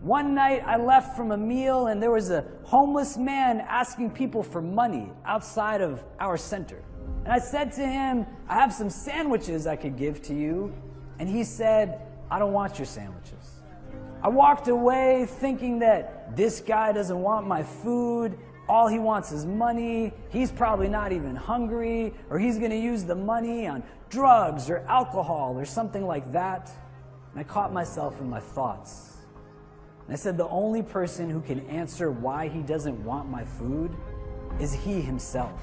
One night I left from a meal and there was a homeless man asking people for money outside of our center. And I said to him, I have some sandwiches I could give to you. And he said, I don't want your sandwiches. I walked away thinking that this guy doesn't want my food. All he wants is money. He's probably not even hungry, or he's going to use the money on drugs or alcohol or something like that. And I caught myself in my thoughts. And I said, the only person who can answer why he doesn't want my food is he himself.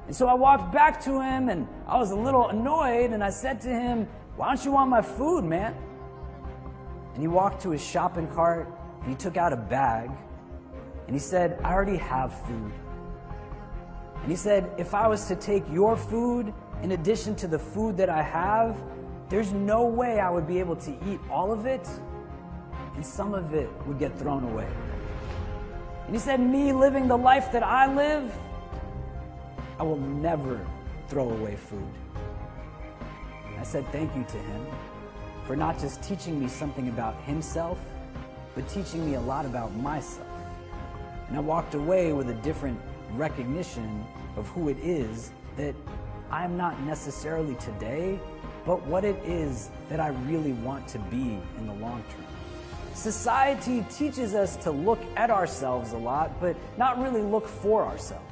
And so I walked back to him and I was a little annoyed and I said to him, why don't you want my food, man? And he walked to his shopping cart and he took out a bag and he said, I already have food. And he said, if I was to take your food in addition to the food that I have, there's no way I would be able to eat all of it, and some of it would get thrown away. And he said, me living the life that I live, I will never throw away food. And I said thank you to him for not just teaching me something about himself, but teaching me a lot about myself. And I walked away with a different recognition of who it is that I'm not necessarily today, but what it is that I really want to be in the long term. Society teaches us to look at ourselves a lot, but not really look for ourselves.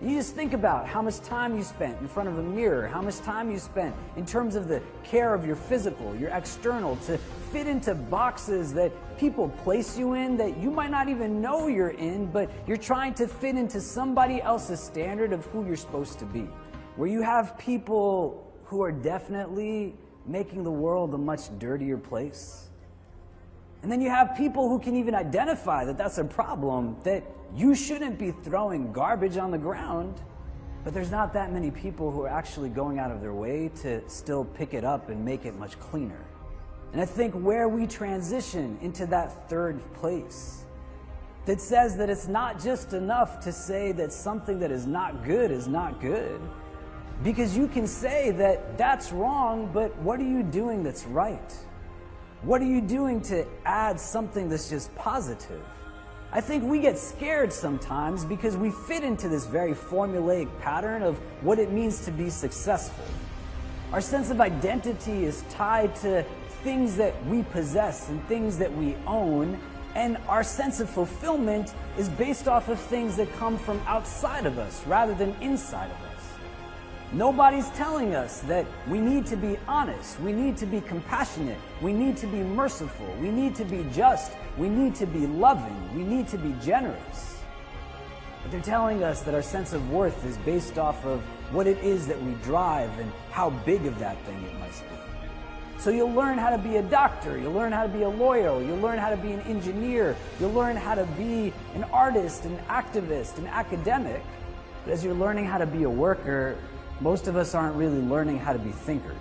You just think about how much time you spent in front of a mirror, how much time you spent in terms of the care of your physical, your external, to fit into boxes that people place you in that you might not even know you're in, but you're trying to fit into somebody else's standard of who you're supposed to be. Where you have people who are definitely making the world a much dirtier place. And then you have people who can even identify that that's a problem, that you shouldn't be throwing garbage on the ground, but there's not that many people who are actually going out of their way to still pick it up and make it much cleaner. And I think where we transition into that third place, that says that it's not just enough to say that something that is not good, because you can say that that's wrong, but what are you doing that's right? What are you doing to add something that's just positive? I think we get scared sometimes because we fit into this very formulaic pattern of what it means to be successful. Our sense of identity is tied to things that we possess and things that we own, and our sense of fulfillment is based off of things that come from outside of us rather than inside of us. Nobody's telling us that we need to be honest, we need to be compassionate, we need to be merciful, we need to be just, we need to be loving, we need to be generous. But they're telling us that our sense of worth is based off of what it is that we drive and how big of that thing it must be. So you'll learn how to be a doctor, you'll learn how to be a lawyer, you'll learn how to be an engineer, you'll learn how to be an artist, an activist, an academic. But as you're learning how to be a worker, most of us aren't really learning how to be thinkers.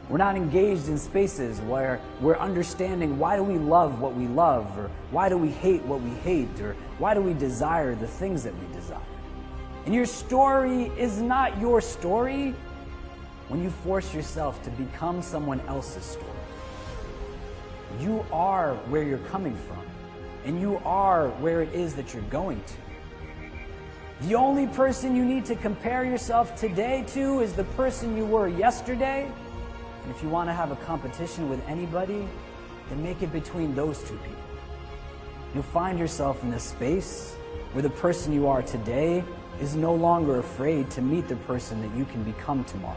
We're not engaged in spaces where we're understanding why do we love what we love, or why do we hate what we hate, or why do we desire the things that we desire. And your story is not your story when you force yourself to become someone else's story. You are where you're coming from, and you are where it is that you're going to. The only person you need to compare yourself today to is the person you were yesterday. And if you want to have a competition with anybody, then make it between those two people. You'll find yourself in this space where the person you are today is no longer afraid to meet the person that you can become tomorrow.